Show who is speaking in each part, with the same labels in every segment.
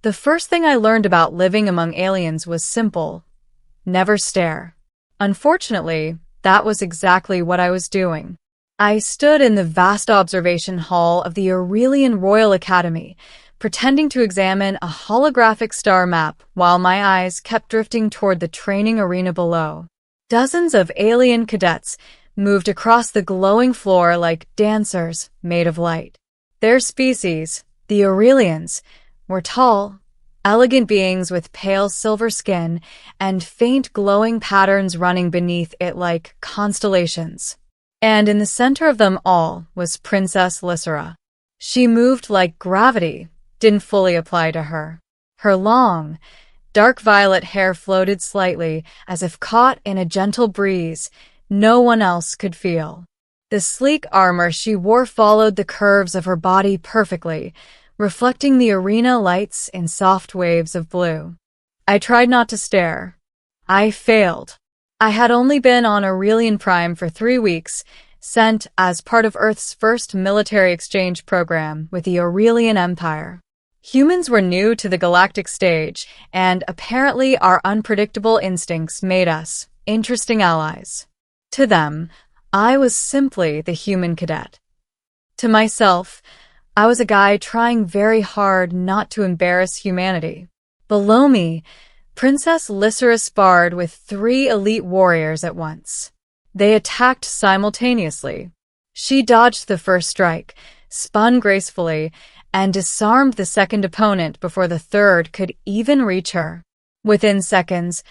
Speaker 1: The first thing I learned about living among aliens was simple: never stare. Unfortunately, that was exactly what I was doing. I stood in the vast observation hall of the Aurelian Royal Academy, pretending to examine a holographic star map while my eyes kept drifting toward the training arena below. Dozens of alien cadets moved across the glowing floor like dancers made of light. Their species, the Aurelians, were tall, elegant beings with pale silver skin and faint glowing patterns running beneath it like constellations. And in the center of them all was Princess Lysera. She moved like gravity didn't fully apply to her. Her long, dark violet hair floated slightly as if caught in a gentle breeze no one else could feel. The sleek armor she wore followed the curves of her body perfectly, reflecting the arena lights in soft waves of blue. I tried not to stare. I failed. I had only been on Aurelian Prime for 3 weeks, sent as part of Earth's first military exchange program with the Aurelian Empire. Humans were new to the galactic stage, and apparently our unpredictable instincts made us interesting allies. To them, I was simply the human cadet. To myself, I was a guy trying very hard not to embarrass humanity. Below me, Princess Lysera sparred with 3 elite warriors at once. They attacked simultaneously. She dodged the first strike, spun gracefully, and disarmed the second opponent before the third could even reach her. Within seconds,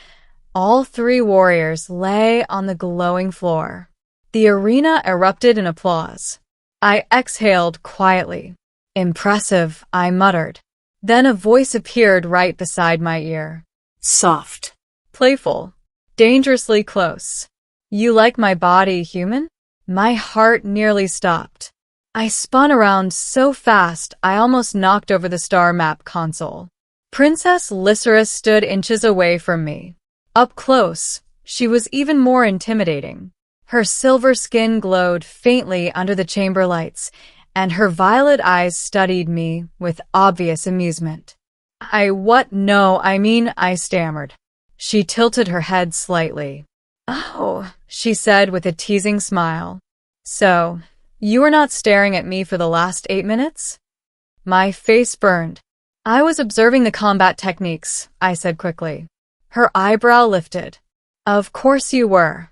Speaker 1: all 3 warriors lay on the glowing floor. The arena erupted in applause. I exhaled quietly. "Impressive," I muttered. Then a voice appeared right beside my ear.
Speaker 2: Soft.
Speaker 1: Playful. Dangerously close. "You like my body, human?" My heart nearly stopped. I spun around so fast I almost knocked over the star map console. Princess Lysera stood inches away from me. Up close, she was even more intimidating. Her silver skin glowed faintly under the chamber lights, and her violet eyes studied me with obvious amusement. I stammered. She tilted her head slightly. "Oh," she said with a teasing smile. "So, you were not staring at me for the last 8 minutes?" My face burned. "I was observing the combat techniques," I said quickly. Her eyebrow lifted. "Of course you were."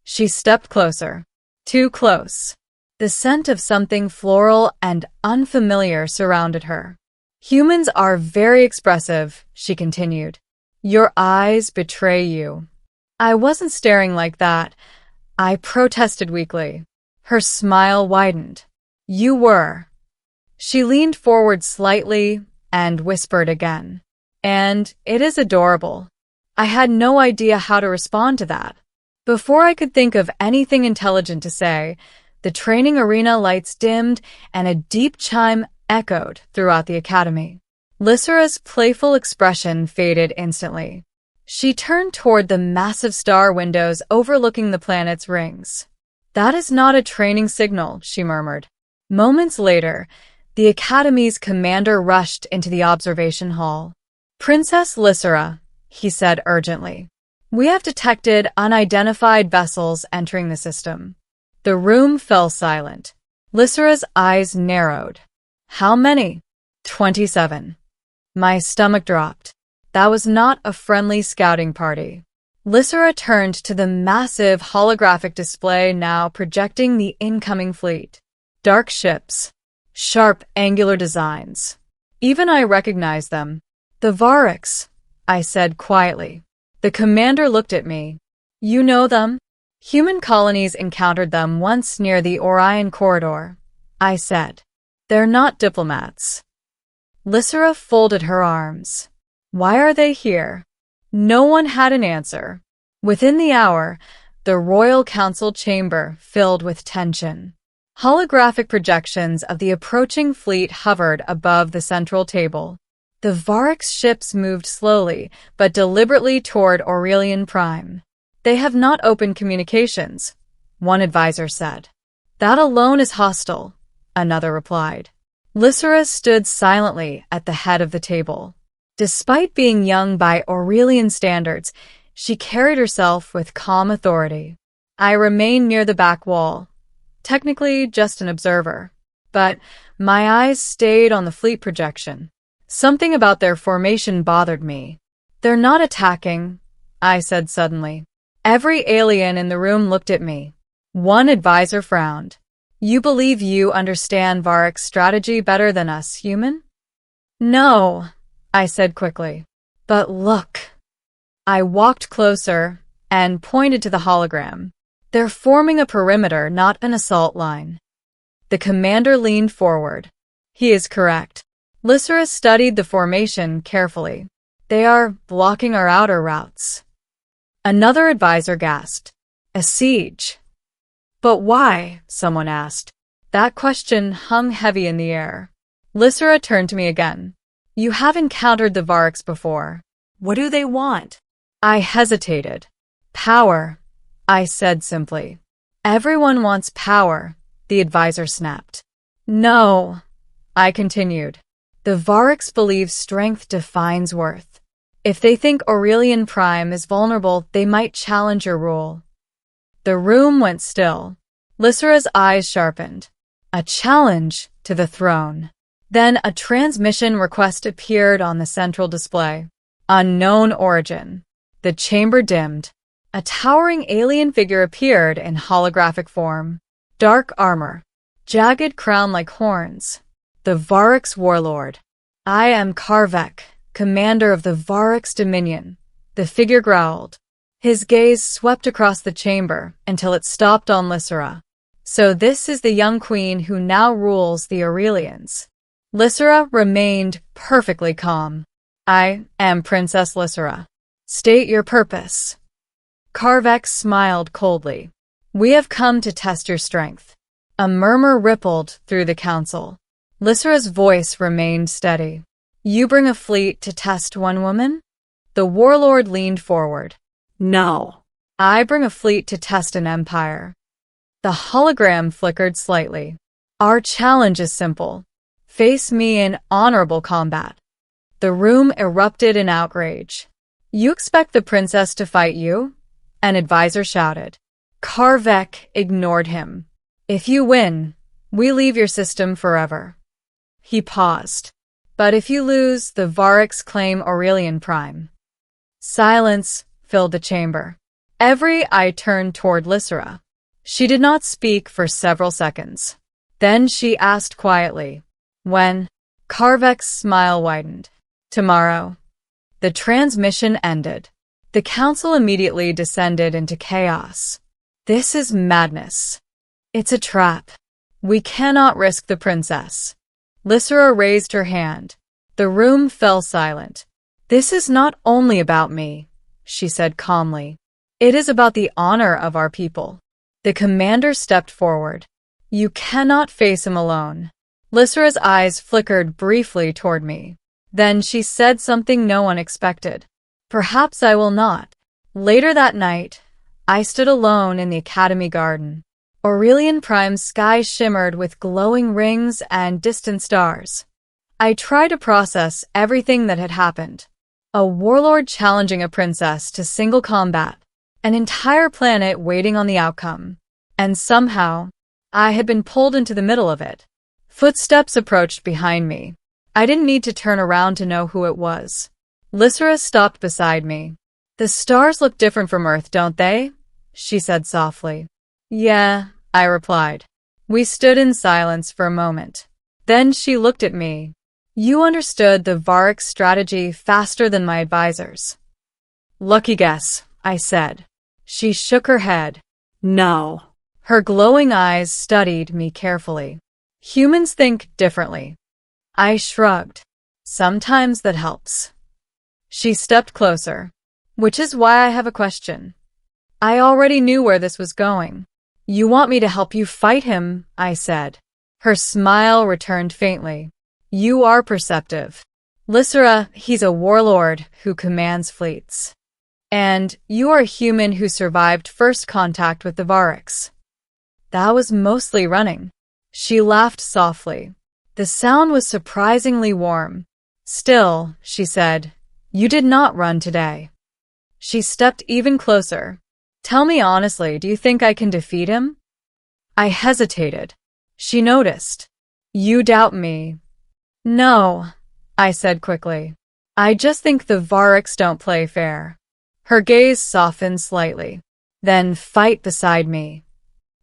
Speaker 1: She stepped closer. Too close. The scent of something floral and unfamiliar surrounded her. "Humans are very expressive," she continued. "Your eyes betray you." I wasn't staring like that. I protested weakly. Her smile widened. "You were." She leaned forward slightly and whispered again. "And it is adorable." I had no idea how to respond to that. Before I could think of anything intelligent to say, the training arena lights dimmed and a deep chime echoed throughout the academy. Lysera's playful expression faded instantly. She turned toward the massive star windows overlooking the planet's rings. "That is not a training signal," she murmured. Moments later, the Academy's commander rushed into the observation hall. "Princess Lysera," he said urgently, "we have detected unidentified vessels entering the system." The room fell silent. Lysera's eyes narrowed. "How many?" 27. My stomach dropped. That was not a friendly scouting party. Lysera turned to the massive holographic display now projecting the incoming fleet. Dark ships. Sharp, angular designs. Even I recognized them. "The Lurks," I said quietly. The commander looked at me. "You know them?" "Human colonies encountered them once near the Orion Corridor," I said. "They're not diplomats." Lysera folded her arms. "Why are they here?" No one had an answer. Within the hour, the Royal Council chamber filled with tension. Holographic projections of the approaching fleet hovered above the central table. The Lurks ships moved slowly, but deliberately toward Aurelian Prime. "They have not opened communications," one advisor said. "That alone is hostile," another replied. Lysera stood silently at the head of the table. Despite being young by Aurelian standards, she carried herself with calm authority. I remained near the back wall, technically just an observer, but my eyes stayed on the fleet projection. Something about their formation bothered me. "They're not attacking," I said suddenly. Every alien in the room looked at me. One advisor frowned. "You believe you understand Varroc's strategy better than us, human?" "No," I said quickly. "But look." I walked closer and pointed to the hologram. "They're forming a perimeter, not an assault line." The commander leaned forward. "He is correct." Lysera studied the formation carefully. "They are blocking our outer routes." Another advisor gasped. "A siege." "But why?" someone asked. That question hung heavy in the air. Lysera turned to me again. "You have encountered the Varrocks before. What do they want?" I hesitated. "Power," I said simply. "Everyone wants power," the advisor snapped. "No," I continued. "The Varrocks believe strength defines worth. If they think Aurelian Prime is vulnerable, they might challenge your rule." The room went still. Lysera's eyes sharpened. A challenge to the throne. Then a transmission request appeared on the central display. Unknown origin. The chamber dimmed. A towering alien figure appeared in holographic form. Dark armor. Jagged crown like horns. The Varrocks warlord. "I am Karvek, commander of the Varrocks Dominion," the figure growled. His gaze swept across the chamber until it stopped on Lysera. "So this is the young queen who now rules the Aurelians." Lysera remained perfectly calm. "I am Princess Lysera. State your purpose." Karvek smiled coldly. "We have come to test your strength." A murmur rippled through the council. Lysera's voice remained steady. "You bring a fleet to test one woman?" The warlord leaned forward. "No. I bring a fleet to test an empire." The hologram flickered slightly. "Our challenge is simple. Face me in honorable combat." The room erupted in outrage. "You expect the princess to fight you?" an advisor shouted. Karvek ignored him. "If you win, we leave your system forever." He paused. "But if you lose, the Varrocks claim Aurelian Prime." Silence filled the chamber. Every eye turned toward Lysera. She did not speak for several seconds. Then she asked quietly, "When?" Karvek's smile widened. "Tomorrow." The transmission ended. The council immediately descended into chaos. "This is madness. It's a trap. We cannot risk the princess." Lysera raised her hand. The room fell silent. "This is not only about me," she said calmly. "It is about the honor of our people." The commander stepped forward. "You cannot face him alone." Lysera's eyes flickered briefly toward me. Then she said something no one expected. "Perhaps I will not." Later that night, I stood alone in the academy garden. Aurelian Prime's sky shimmered with glowing rings and distant stars. I tried to process everything that had happened. A warlord challenging a princess to single combat. An entire planet waiting on the outcome. And somehow, I had been pulled into the middle of it. Footsteps approached behind me. I didn't need to turn around to know who it was. Lysera stopped beside me. "The stars look different from Earth, don't they?" she said softly. "Yeah," I replied. We stood in silence for a moment. Then she looked at me. "You understood the Varrocks strategy faster than my advisors." "Lucky guess," I said. She shook her head. "No." Her glowing eyes studied me carefully. "Humans think differently." I shrugged. "Sometimes that helps." She stepped closer. "Which is why I have a question." I already knew where this was going. "You want me to help you fight him," I said. Her smile returned faintly. "You are perceptive. Lysera, he's a warlord who commands fleets. And you are a human who survived first contact with the Varrocks." "That was mostly running." She laughed softly. The sound was surprisingly warm. Still, she said, you did not run today. She stepped even closer. Tell me honestly, do you think I can defeat him? I hesitated. She noticed. You doubt me. No, I said quickly. I just think the Lurks don't play fair. Her gaze softened slightly. Then fight beside me.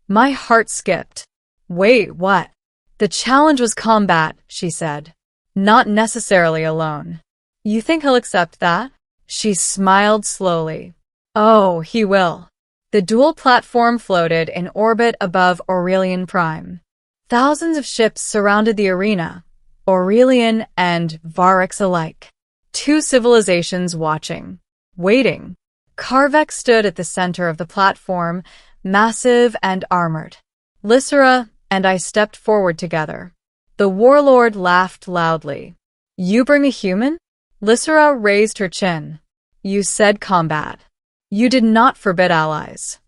Speaker 1: My heart skipped. Wait, what? The challenge was combat, she said. Not necessarily alone. You think he'll accept that? She smiled slowly. Oh, he will. The dual platform floated in orbit above Aurelian Prime. Thousands of ships surrounded the arena, Aurelian and Lurks alike. Two civilizations watching, waiting. Karvek stood at the center of the platform, massive and armored. Lysera and I stepped forward together. The warlord laughed loudly. You bring a human? Lysera raised her chin. You said combat. You did not forbid allies.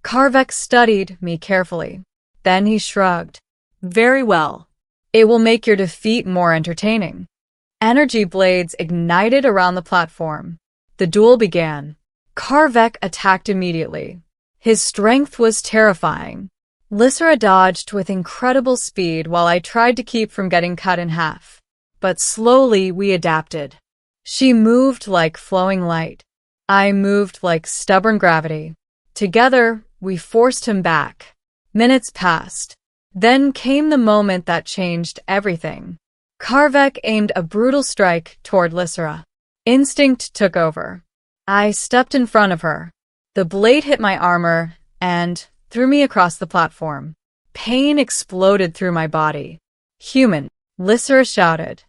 Speaker 1: Karvek studied me carefully. Then he shrugged. Very well. It will make your defeat more entertaining. Energy blades ignited around the platform. The duel began. Karvek attacked immediately. His strength was terrifying. Lysera dodged with incredible speed while I tried to keep from getting cut in half. But slowly we adapted. She moved like flowing light. I moved like stubborn gravity. Together, we forced him back. Minutes passed. Then came the moment that changed everything. Karvek aimed a brutal strike toward Lysera. Instinct took over. I stepped in front of her. The blade hit my armor and threw me across the platform. Pain exploded through my body. Human, Lysera shouted.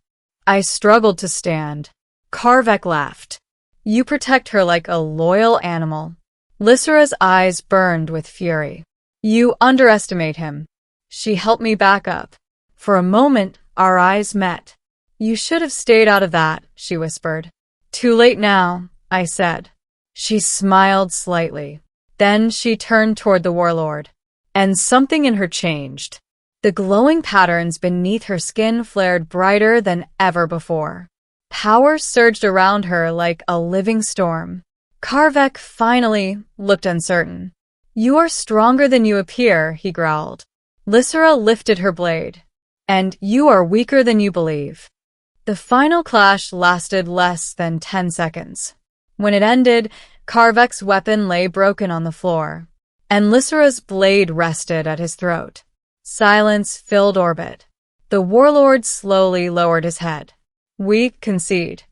Speaker 1: I struggled to stand. Karvek laughed. You protect her like a loyal animal. Lysera's eyes burned with fury. You underestimate him. She helped me back up. For a moment, our eyes met. You should have stayed out of that, she whispered. Too late now, I said. She smiled slightly. Then she turned toward the warlord. And something in her changed. The glowing patterns beneath her skin flared brighter than ever before. Power surged around her like a living storm. Karvek finally looked uncertain. You are stronger than you appear, he growled. Lysera lifted her blade. And you are weaker than you believe. The final clash lasted less than 10 seconds. When it ended, Karvek's weapon lay broken on the floor, and Lysera's blade rested at his throat. Silence filled orbit. The warlord slowly lowered his head. We concede.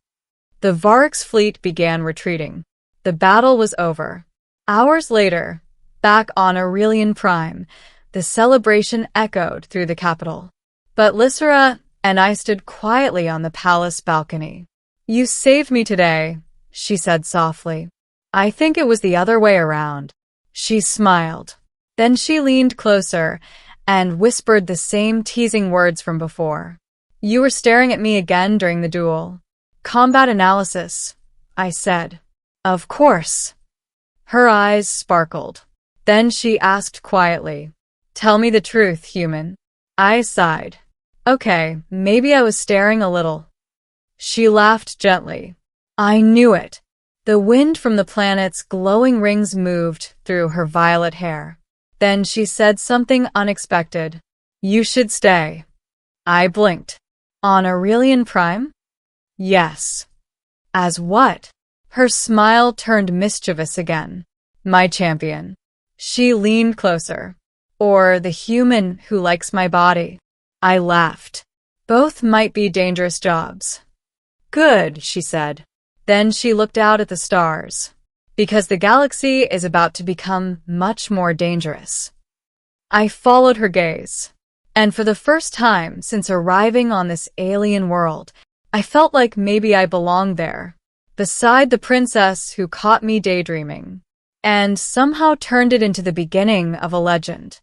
Speaker 1: The Lurks fleet began retreating. The battle was over. Hours later, back on Aurelian Prime, the celebration echoed through the capital. But Lysera and I stood quietly on the palace balcony. You saved me today, she said softly. I think it was the other way around. She smiled. Then she leaned closer and whispered the same teasing words from before. You were staring at me again during the duel. Combat analysis, I said. Of course. Her eyes sparkled. Then she asked quietly, Tell me the truth, human. I sighed. Okay, maybe I was staring a little. She laughed gently. I knew it. The wind from the planet's glowing rings moved through her violet hair. Then she said something unexpected. You should stay. I blinked. On Aurelian Prime? Yes. As what? Her smile turned mischievous again. My champion. She leaned closer. Or the human who likes my body. I laughed. Both might be dangerous jobs. Good, she said. Then she looked out at the stars. Because the galaxy is about to become much more dangerous. I followed her gaze. And for the first time since arriving on this alien world, I felt like maybe I belonged there, beside the princess who caught me daydreaming, and somehow turned it into the beginning of a legend.